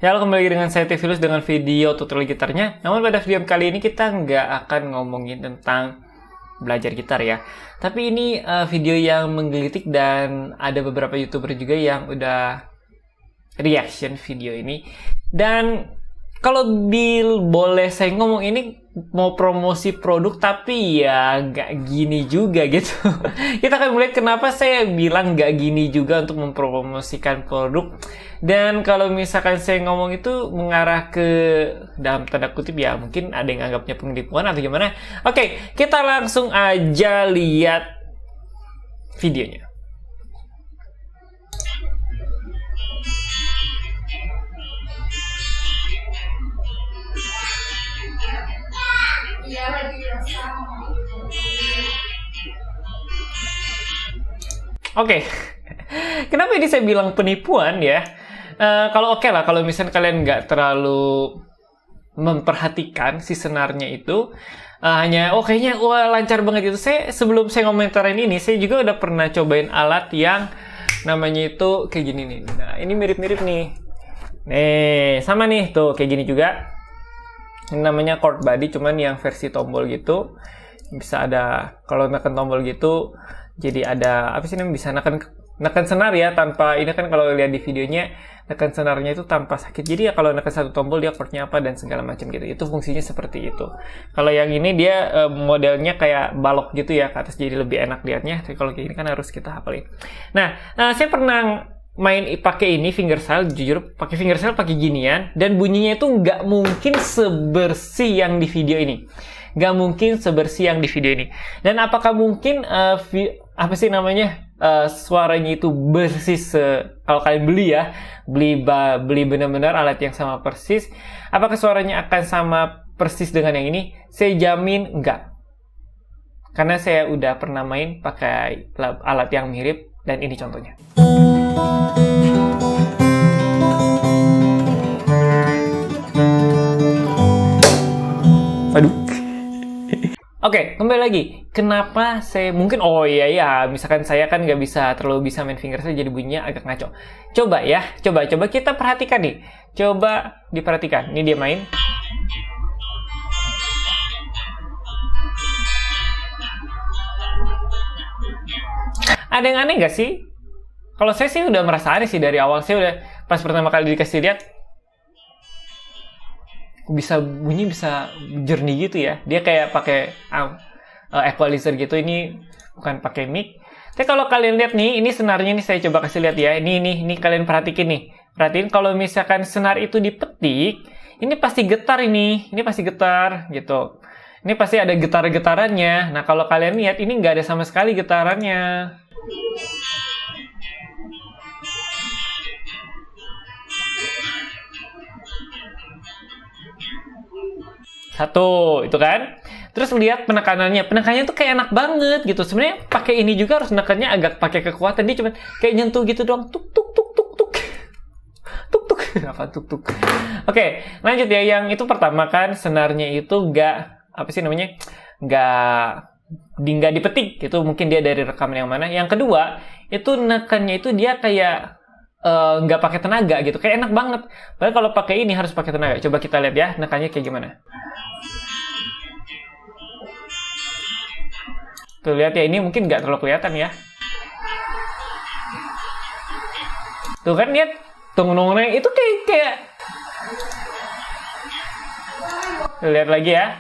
Ya, halo, kembali lagi dengan saya Tevilus dengan video tutorial gitarnya. Namun pada video kali ini kita nggak akan ngomongin tentang belajar gitar ya. Tapi ini video yang menggelitik dan ada beberapa YouTuber juga yang udah reaction video ini. Dan kalau boleh saya ngomong, ini mau promosi produk tapi ya nggak gini juga gitu. Kita akan melihat kenapa saya bilang nggak gini juga untuk mempromosikan produk. Dan kalau misalkan saya ngomong itu mengarah ke dalam tanda kutip ya mungkin ada yang anggapnya penipuan atau gimana. Oke, kita langsung aja lihat videonya. Oke, kenapa ini saya bilang penipuan ya? Kalau oke lah, kalau misalnya kalian nggak terlalu memperhatikan si senarnya itu, hanya kayaknya lancar banget gitu. Sebelum saya ngomentarin ini, saya juga udah pernah cobain alat yang namanya itu kayak gini nih. Nah, ini mirip-mirip nih. Nih, sama nih tuh kayak gini juga. Ini namanya chord body, cuman yang versi tombol gitu. Bisa ada kalau neken tombol gitu, jadi ada apa sih namanya, bisa neken senar ya tanpa ini kan, kalau lihat di videonya neken senarnya itu tanpa sakit. Jadi ya kalau neken satu tombol dia chordnya apa dan segala macam gitu. Itu fungsinya seperti itu. Kalau yang ini dia modelnya kayak balok gitu ya ke atas, jadi lebih enak lihatnya. Tapi kalau kayak ini kan harus kita hafalin. Nah, saya pernah main pakai ini fingerstyle, jujur pakai fingerstyle pakai ginian, dan bunyinya itu nggak mungkin sebersih yang di video ini. Nggak mungkin sebersih yang di video ini. Dan apakah mungkin apa sih namanya suaranya itu bersih kalau kalian beli benar-benar alat yang sama persis, apakah suaranya akan sama persis dengan yang ini? Saya jamin enggak, karena saya udah pernah main pakai alat yang mirip, dan ini contohnya. Aduh. Oke, kembali lagi. Kenapa saya mungkin misalkan saya kan nggak terlalu bisa main fingerstyle, jadi bunyinya agak ngaco. Coba kita perhatikan nih. Coba diperhatikan. Ini dia main. Ada yang aneh nggak sih? Kalau saya sih udah merasa aneh sih dari awal. Saya udah pas pertama kali dikasih lihat, bunyi bisa jernih gitu ya. Dia kayak pakai equalizer gitu. Ini bukan pakai mic. Tapi kalau kalian lihat nih, ini senarnya nih, saya coba kasih lihat ya. Ini kalian perhatiin nih. Perhatiin kalau misalkan senar itu dipetik, ini pasti getar ini. Ini pasti getar gitu. Ini pasti ada getar-getarannya. Nah, kalau kalian lihat ini nggak ada sama sekali getarannya. Satu, itu kan. Terus lihat penekanannya tuh kayak enak banget gitu. Sebenarnya pakai ini juga harus nekannya agak pakai kekuatan. Dia cuma kayak nyentuh gitu doang. Tuk tuk tuk tuk tuk. Tuk tuk. Apa tuk tuk? Oke, lanjut ya. Yang itu pertama kan senarnya itu nggak dipetik. Itu mungkin dia dari rekaman yang mana. Yang kedua, itu nekannya itu dia kayak nggak pakai tenaga gitu, kayak enak banget. Padahal kalau pakai ini harus pakai tenaga. Coba kita lihat ya, nekannya kayak gimana. Tuh lihat ya, ini mungkin nggak terlalu kelihatan ya. Tuh kan lihat, tunggu-nunggu itu kayak. Tuh, lihat lagi ya.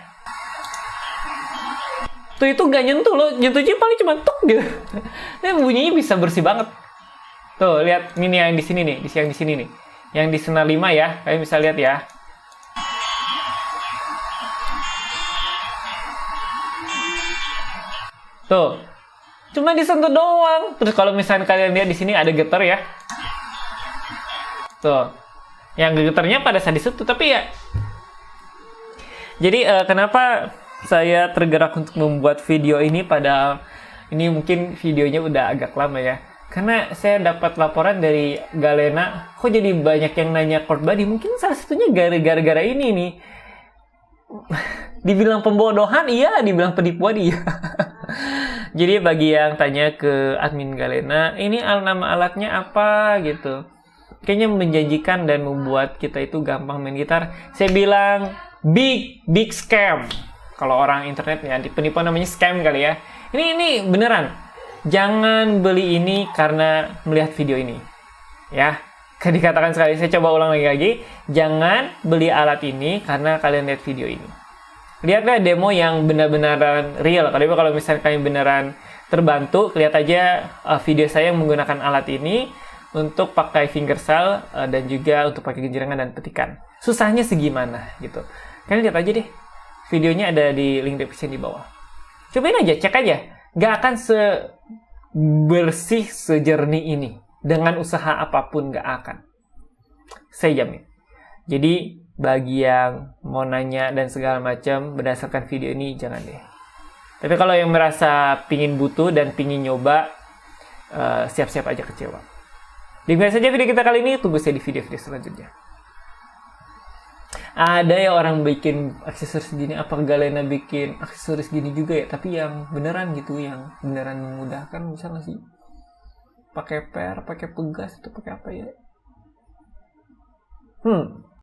Tuh itu nggak nyentuh loh, nyentuhnya paling cuma tuk gitu. Ini bunyinya bisa bersih banget. Tuh, lihat ini yang di sini nih, yang di sini nih. Yang di senar 5 ya, kalian bisa lihat ya. Tuh. Cuma disentuh doang. Terus kalau misalnya kalian lihat di sini ada getar ya. Tuh. Yang getarnya pada saat disentuh, tapi ya. Jadi kenapa saya tergerak untuk membuat video ini, padahal ini mungkin videonya udah agak lama ya. Karena saya dapat laporan dari Galena, kok jadi banyak yang nanya chord body. Mungkin salah satunya gara-gara ini nih. Dibilang pembodohan, iya. Dibilang penipuan, iya. Jadi bagi yang tanya ke admin Galena, ini nama alatnya apa gitu. kayaknya menjanjikan dan membuat kita itu gampang main gitar. Saya bilang big scam. Kalau orang internet ya, di penipuan namanya scam kali ya. Ini beneran. Jangan beli ini karena melihat video ini. Ya, dikatakan sekali, saya coba ulang lagi. Jangan beli alat ini karena kalian lihat video ini. Lihatlah demo yang benar-benaran real. Kalau misalnya kalian beneran terbantu, lihat aja video saya yang menggunakan alat ini untuk pakai fingerstyle dan juga untuk pakai genjrengan dan petikan. Susahnya segimana gitu. Kalian lihat aja deh. Videonya ada di link description di bawah. Cobain aja, cek aja. Nggak akan sebersih, sejernih ini. Dengan usaha apapun nggak akan. Saya jamin. Jadi, bagi yang mau nanya dan segala macam berdasarkan video ini, jangan deh. Tapi kalau yang merasa pingin butuh dan pingin nyoba, siap-siap aja kecewa. Demikian saja video kita kali ini. Tunggu saya di video-video selanjutnya. Ada ya orang bikin aksesoris gini, apa Galena bikin aksesoris gini juga ya, tapi yang beneran gitu, yang beneran memudahkan, misalnya sih pakai per, pakai pegas, atau pakai apa ya.